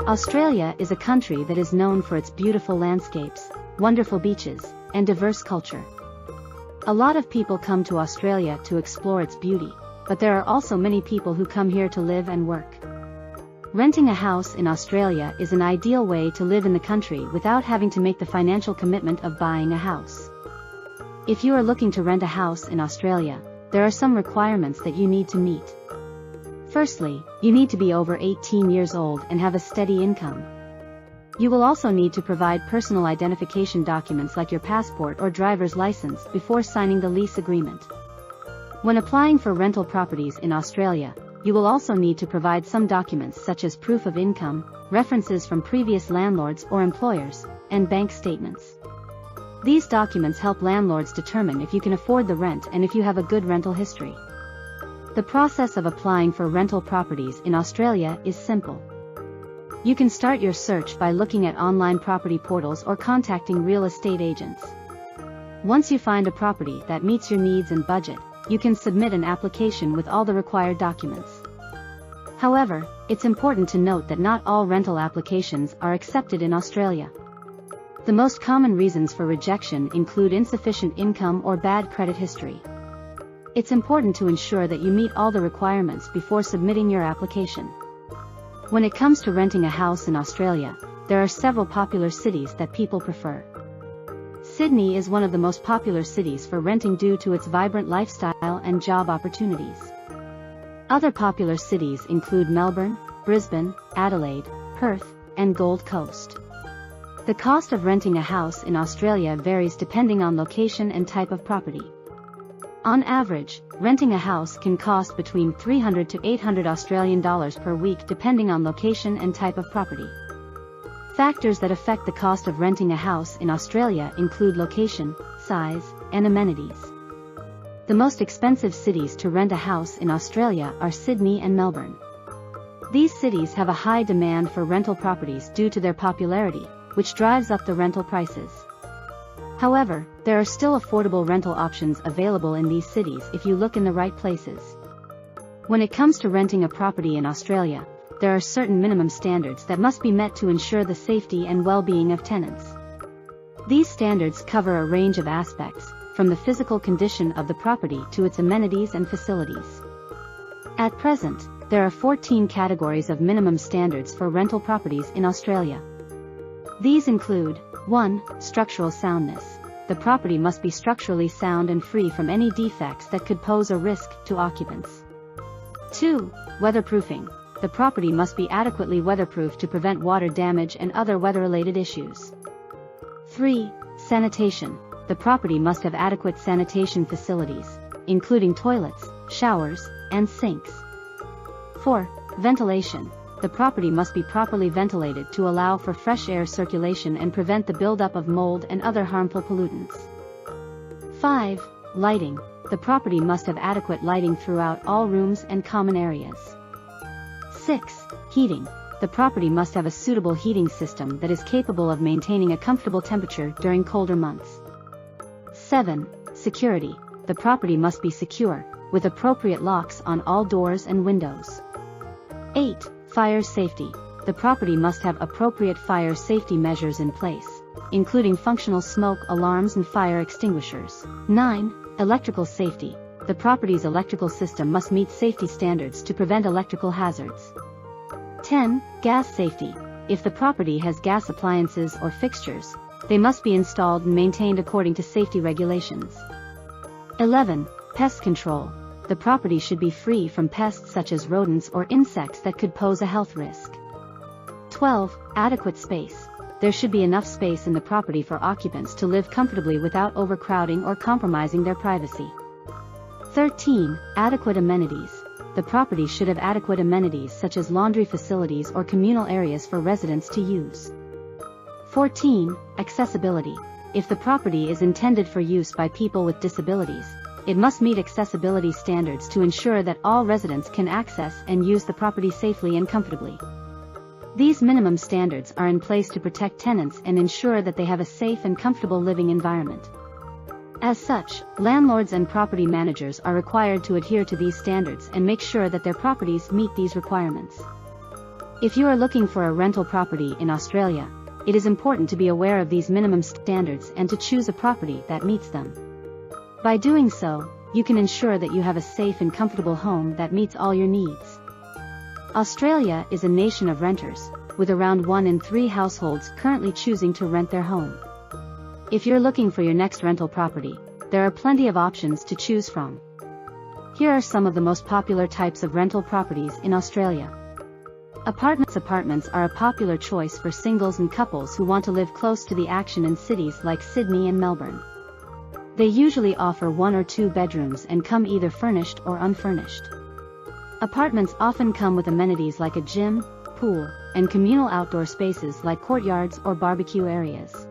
Australia is a country that is known for its beautiful landscapes, wonderful beaches, and diverse culture. A lot of people come to Australia to explore its beauty, but there are also many people who come here to live and work. Renting a house in Australia is an ideal way to live in the country without having to make the financial commitment of buying a house. If you are looking to rent a house in Australia, there are some requirements that you need to meet. Firstly, you need to be over 18 years old and have a steady income. You will also need to provide personal identification documents like your passport or driver's license before signing the lease agreement. When applying for rental properties in Australia, you will also need to provide some documents such as proof of income, references from previous landlords or employers, and bank statements. These documents help landlords determine if you can afford the rent and if you have a good rental history. The process of applying for rental properties in Australia is simple. You can start your search by looking at online property portals or contacting real estate agents. Once you find a property that meets your needs and budget, you can submit an application with all the required documents. However, it's important to note that not all rental applications are accepted in Australia. The most common reasons for rejection include insufficient income or bad credit history. It's important to ensure that you meet all the requirements before submitting your application. When it comes to renting a house in Australia, there are several popular cities that people prefer. Sydney is one of the most popular cities for renting due to its vibrant lifestyle and job opportunities. Other popular cities include Melbourne, Brisbane, Adelaide, Perth, and Gold Coast. The cost of renting a house in Australia varies depending on location and type of property. On average, renting a house can cost between $300 to $800 Australian dollars per week depending on location and type of property. Factors that affect the cost of renting a house in Australia include location, size, and amenities. The most expensive cities to rent a house in Australia are Sydney and Melbourne. These cities have a high demand for rental properties due to their popularity, which drives up the rental prices. However, there are still affordable rental options available in these cities if you look in the right places. When it comes to renting a property in Australia, there are certain minimum standards that must be met to ensure the safety and well-being of tenants. These standards cover a range of aspects, from the physical condition of the property to its amenities and facilities. At present, there are 14 categories of minimum standards for rental properties in Australia. These include: 1. Structural soundness. The property must be structurally sound and free from any defects that could pose a risk to occupants. 2. Weatherproofing. The property must be adequately weatherproof to prevent water damage and other weather-related issues. 3. Sanitation. The property must have adequate sanitation facilities, including toilets, showers, and sinks. 4. Ventilation. The property must be properly ventilated to allow for fresh air circulation and prevent the buildup of mold and other harmful pollutants. 5. Lighting. The property must have adequate lighting throughout all rooms and common areas. 6. Heating. The property must have a suitable heating system that is capable of maintaining a comfortable temperature during colder months. 7. Security. The property must be secure, with appropriate locks on all doors and windows. 8. Fire safety. The property must have appropriate fire safety measures in place, including functional smoke alarms and fire extinguishers. 9. Electrical safety. The property's electrical system must meet safety standards to prevent electrical hazards. 10. Gas safety. If the property has gas appliances or fixtures, they must be installed and maintained according to safety regulations. 11. Pest control. The property should be free from pests such as rodents or insects that could pose a health risk. 12. Adequate space. There should be enough space in the property for occupants to live comfortably without overcrowding or compromising their privacy. 13. Adequate amenities. The property should have adequate amenities such as laundry facilities or communal areas for residents to use. 14. Accessibility. If the property is intended for use by people with disabilities, it must meet accessibility standards to ensure that all residents can access and use the property safely and comfortably. These minimum standards are in place to protect tenants and ensure that they have a safe and comfortable living environment. As such, landlords and property managers are required to adhere to these standards and make sure that their properties meet these requirements. If you are looking for a rental property in Australia, it is important to be aware of these minimum standards and to choose a property that meets them. By doing so, you can ensure that you have a safe and comfortable home that meets all your needs. Australia is a nation of renters, with around 1 in 3 households currently choosing to rent their home. If you're looking for your next rental property, there are plenty of options to choose from. Here are some of the most popular types of rental properties in Australia. Apartments are a popular choice for singles and couples who want to live close to the action in cities like Sydney and Melbourne. They usually offer 1 or 2 bedrooms and come either furnished or unfurnished. Apartments often come with amenities like a gym, pool, and communal outdoor spaces like courtyards or barbecue areas.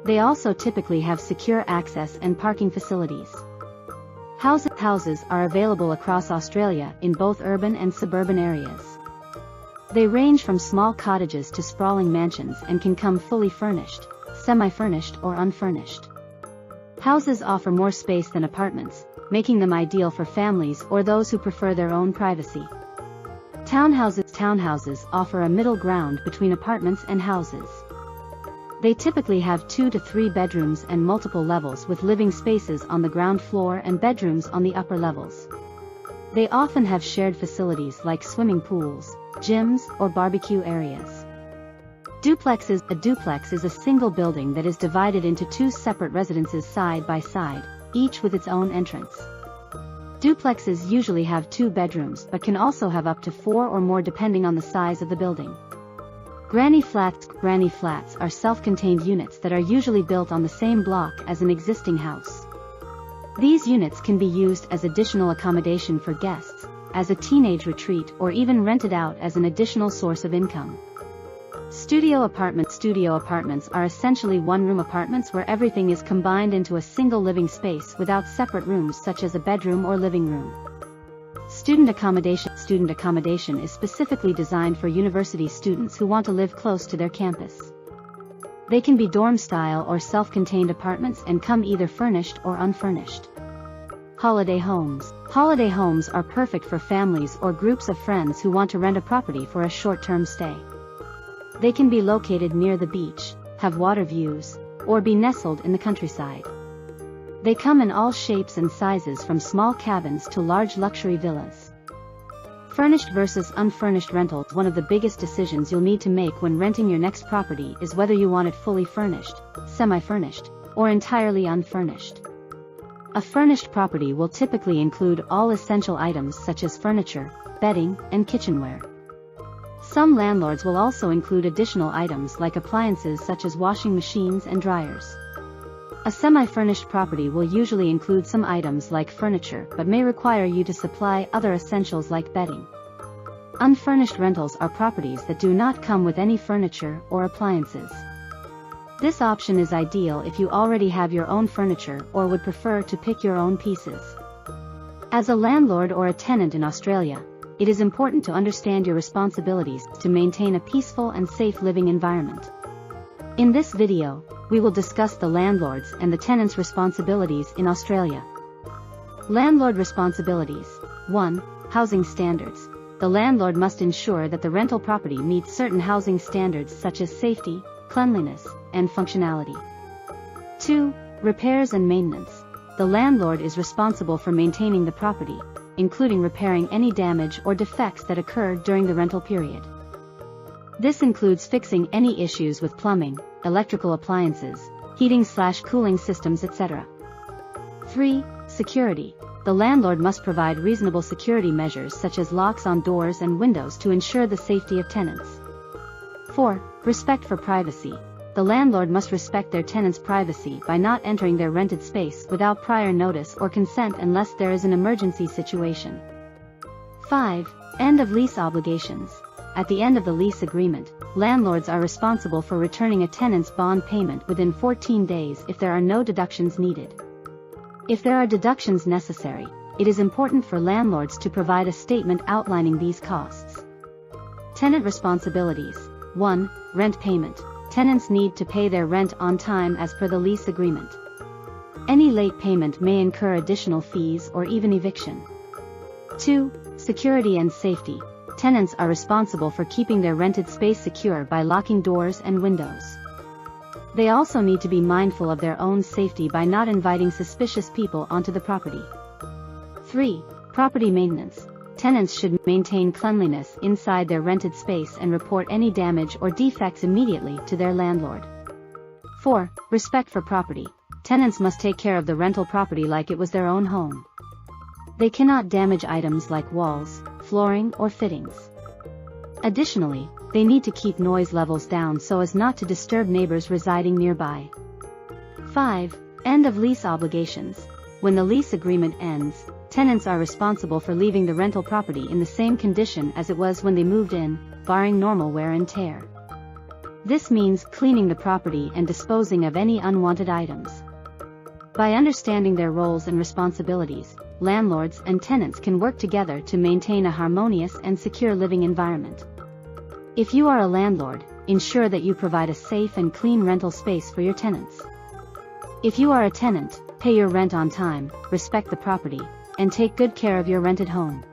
They also typically have secure access and parking facilities. Houses are available across Australia in both urban and suburban areas. They range from small cottages to sprawling mansions and can come fully furnished, semi-furnished or unfurnished. Houses offer more space than apartments, making them ideal for families or those who prefer their own privacy. Townhouses offer a middle ground between apartments and houses. They typically have 2 to 3 bedrooms and multiple levels with living spaces on the ground floor and bedrooms on the upper levels. They often have shared facilities like swimming pools, gyms, or barbecue areas. A duplex is a single building that is divided into 2 separate residences side by side, each with its own entrance. Duplexes usually have 2 bedrooms but can also have up to 4 or more depending on the size of the building. Granny flats are self-contained units that are usually built on the same block as an existing house. These units can be used as additional accommodation for guests, as a teenage retreat, or even rented out as an additional source of income. Studio apartments are essentially one-room apartments where everything is combined into a single living space without separate rooms such as a bedroom or living room. Student accommodation is specifically designed for university students who want to live close to their campus. They can be dorm-style or self-contained apartments and come either furnished or unfurnished. Holiday homes are perfect for families or groups of friends who want to rent a property for a short-term stay. They can be located near the beach, have water views, or be nestled in the countryside. They come in all shapes and sizes from small cabins to large luxury villas. Furnished versus unfurnished rentals. One of the biggest decisions you'll need to make when renting your next property is whether you want it fully furnished, semi-furnished, or entirely unfurnished. A furnished property will typically include all essential items such as furniture, bedding, and kitchenware. Some landlords will also include additional items like appliances such as washing machines and dryers. A semi-furnished property will usually include some items like furniture but may require you to supply other essentials like bedding. Unfurnished rentals are properties that do not come with any furniture or appliances. This option is ideal if you already have your own furniture or would prefer to pick your own pieces. As a landlord or a tenant in Australia, it is important to understand your responsibilities to maintain a peaceful and safe living environment. In this video, we will discuss the landlord's and the tenant's responsibilities in Australia. Landlord responsibilities. 1. Housing standards. The landlord must ensure that the rental property meets certain housing standards such as safety, cleanliness, and functionality. 2. Repairs and maintenance. The landlord is responsible for maintaining the property, including repairing any damage or defects that occur during the rental period. This includes fixing any issues with plumbing, electrical appliances, heating/cooling systems, etc. 3. Security. The landlord must provide reasonable security measures such as locks on doors and windows to ensure the safety of tenants. 4. Respect for privacy. The landlord must respect their tenants' privacy by not entering their rented space without prior notice or consent unless there is an emergency situation. 5. End of lease obligations. At the end of the lease agreement, landlords are responsible for returning a tenant's bond payment within 14 days if there are no deductions needed. If there are deductions necessary, it is important for landlords to provide a statement outlining these costs. Tenant responsibilities. 1. Rent payment. Tenants need to pay their rent on time as per the lease agreement. Any late payment may incur additional fees or even eviction. 2. Security and safety. tenants are responsible for keeping their rented space secure by locking doors and windows. They also need to be mindful of their own safety by not inviting suspicious people onto the property. 3. Property maintenance. Tenants should maintain cleanliness inside their rented space and report any damage or defects immediately to their landlord. 4. Respect for property. Tenants must take care of the rental property like it was their own home. They cannot damage items like walls, flooring, or fittings. Additionally, they need to keep noise levels down so as not to disturb neighbors residing nearby. 5. End of lease obligations. When the lease agreement ends, tenants are responsible for leaving the rental property in the same condition as it was when they moved in, barring normal wear and tear. This means cleaning the property and disposing of any unwanted items. By understanding their roles and responsibilities, landlords and tenants can work together to maintain a harmonious and secure living environment. If you are a landlord, ensure that you provide a safe and clean rental space for your tenants. If you are a tenant, pay your rent on time, respect the property, and take good care of your rented home.